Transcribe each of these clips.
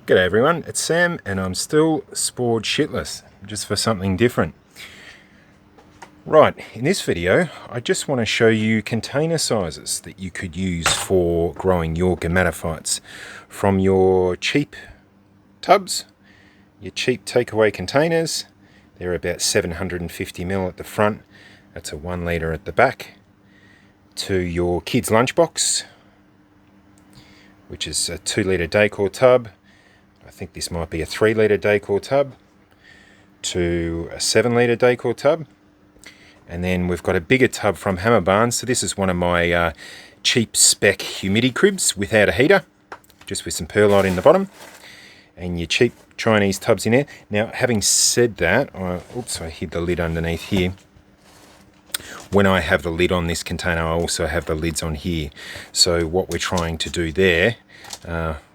G'day everyone, it's Sam and I'm still spored shitless, just for something different. Right, in this video I just want to show you container sizes that you could use for growing your gametophytes. From your cheap tubs, your cheap takeaway containers, they're about 750ml at the front, that's a 1 litre at the back, to your kids' lunchbox, which is a 2 litre decor tub. I think this might be a 3 litre decor tub, to a 7 litre decor tub, and then we've got a bigger tub from Hammer Barnes. So this is one of my cheap spec humidity cribs without a heater, just with some perlite in the bottom, and your cheap Chinese tubs in there. Now, having said that, oops, I hid the lid underneath here. When I have the lid on this container, I also have the lids on here. So what we're trying to do there,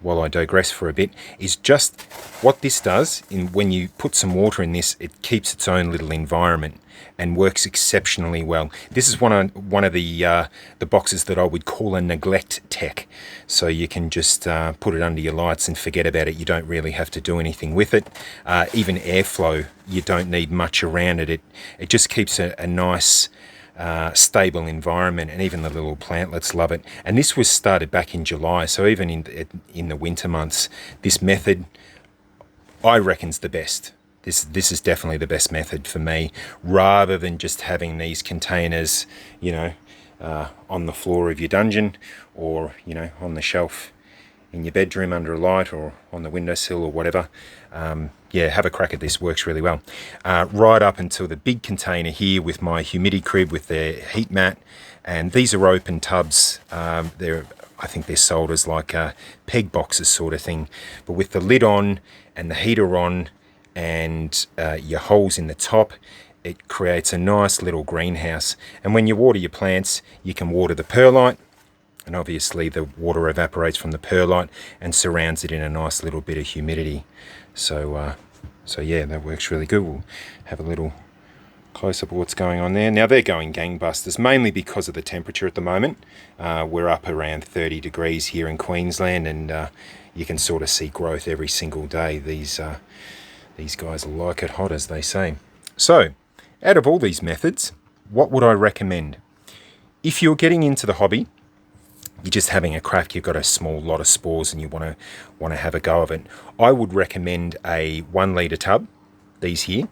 while I digress for a bit, is just what this does. When you put some water in this, it keeps its own little environment and works exceptionally well. This is one of the boxes that I would call a neglect tech. So you can just put it under your lights and forget about it. You don't really have to do anything with it. Even airflow, you don't need much around it. It just keeps a nice stable environment, and even the little plantlets love it. And this was started back in July, so even in the winter months, this method I reckon's the best. This is definitely the best method for me, rather than just having these containers, on the floor of your dungeon, or on the shelf in your bedroom under a light, or on the windowsill or whatever. Yeah, have a crack at this, works really well. Right up until the big container here with my humidity crib with their heat mat, and these are open tubs. I think they're sold as like peg boxes sort of thing, but with the lid on and the heater on and your holes in the top, it creates a nice little greenhouse. And when you water your plants, you can water the perlite, and obviously the water evaporates from the perlite and surrounds it in a nice little bit of humidity. So yeah, that works really good. We'll have a little close-up of what's going on there. Now they're going gangbusters, mainly because of the temperature at the moment. We're up around 30 degrees here in Queensland, and you can sort of see growth every single day. These guys like it hot, as they say. So, out of all these methods, what would I recommend? If you're getting into the hobby, you're just having a crack, you've got a small lot of spores and you want to have a go of it, I would recommend a 1 litre tub, these here,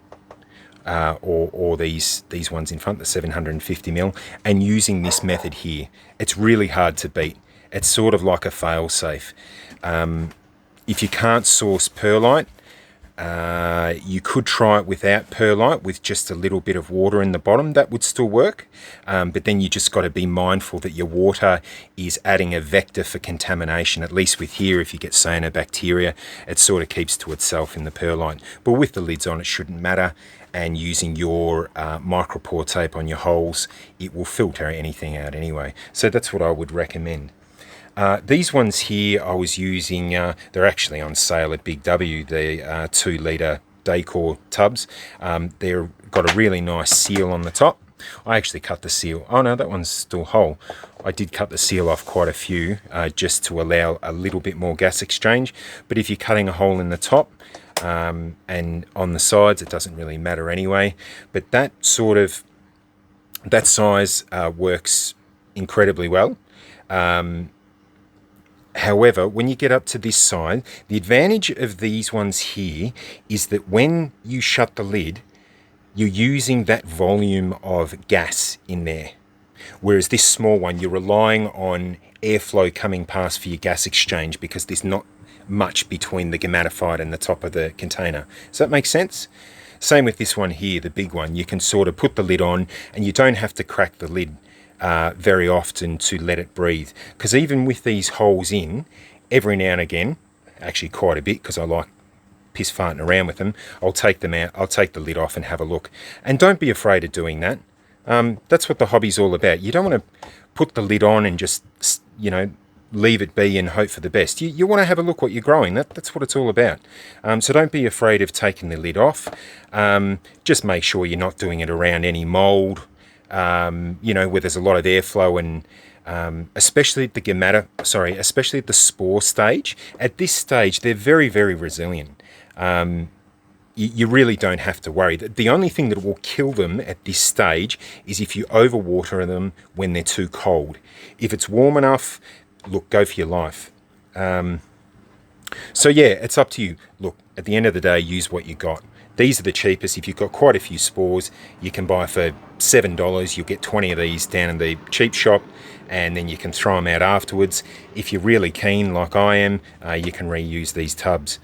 or these ones in front, the 750ml, and using this method here. It's really hard to beat. It's sort of like a fail-safe. If you can't source perlite, you could try it without perlite, with just a little bit of water in the bottom. That would still work, but then you just got to be mindful that your water is adding a vector for contamination. At least with here, if you get cyanobacteria, it sort of keeps to itself in the perlite. But with the lids on, it shouldn't matter, and using your micropore tape on your holes, it will filter anything out anyway. So that's what I would recommend. These ones here I was using, they're actually on sale at Big W, the 2 litre decor tubs. They've got a really nice seal on the top. I actually cut the seal. Oh no, that one's still whole. I did cut the seal off quite a few, just to allow a little bit more gas exchange. But if you're cutting a hole in the top and on the sides, it doesn't really matter anyway. But that size works incredibly well. However, when you get up to this side, the advantage of these ones here is that when you shut the lid, you're using that volume of gas in there. Whereas this small one, you're relying on airflow coming past for your gas exchange, because there's not much between the gametophyte and the top of the container. Does that make sense? Same with this one here, the big one. You can sort of put the lid on and you don't have to crack the lid very often to let it breathe, because even with these holes in, every now and again, actually quite a bit, because I like piss farting around with them, I'll take them out, I'll take the lid off and have a look. And don't be afraid of doing that. That's what the hobby's all about. You don't want to put the lid on and just leave it be and hope for the best. You want to have a look what you're growing. That's what it's all about. So don't be afraid of taking the lid off. Just make sure you're not doing it around any mold, where there's a lot of airflow and especially at the especially at the spore stage. At this stage, they're very, very resilient. You really don't have to worry. The only thing that will kill them at this stage is if you overwater them when they're too cold. If it's warm enough, look, go for your life. So yeah, it's up to you. Look, at the end of the day, use what you got. These are the cheapest. If you've got quite a few spores, you can buy for $7. You'll get 20 of these down in the cheap shop, and then you can throw them out afterwards. If you're really keen, like I am, you can reuse these tubs.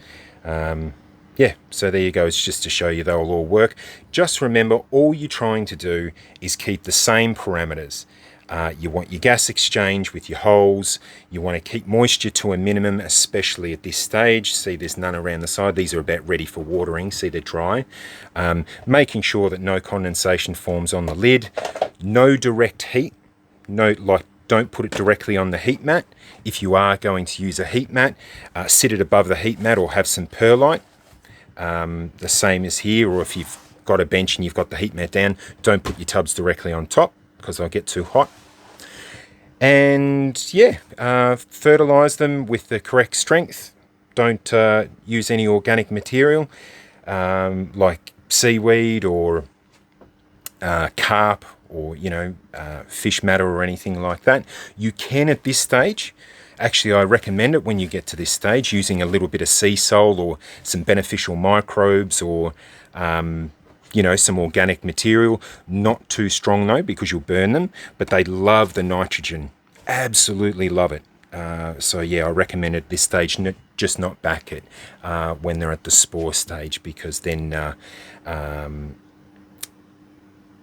Yeah, so there you go. It's just to show you they'll all work. Just remember, all you're trying to do is keep the same parameters. You want your gas exchange with your holes. You want to keep moisture to a minimum, especially at this stage. See, there's none around the side. These are about ready for watering. See, they're dry. Making sure that no condensation forms on the lid. No direct heat. Don't put it directly on the heat mat. If you are going to use a heat mat, sit it above the heat mat or have some perlite. The same as here, or if you've got a bench and you've got the heat mat down, don't put your tubs directly on top because they'll get too hot. And yeah, fertilize them with the correct strength. Don't use any organic material like seaweed or carp or fish matter or anything like that. You can at this stage. Actually, I recommend it when you get to this stage, using a little bit of sea salt or some beneficial microbes or some organic material. Not too strong though, because you'll burn them, but they love the nitrogen, absolutely love it. So yeah, I recommend at this stage, just not back it when they're at the spore stage, because then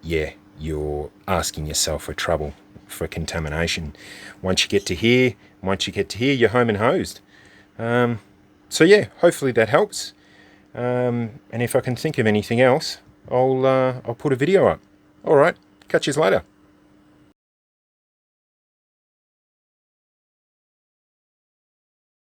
yeah, you're asking yourself for trouble, for contamination. Once you get to here, you're home and hosed. So yeah, hopefully that helps. And if I can think of anything else, I'll put a video up. All right, catch you later.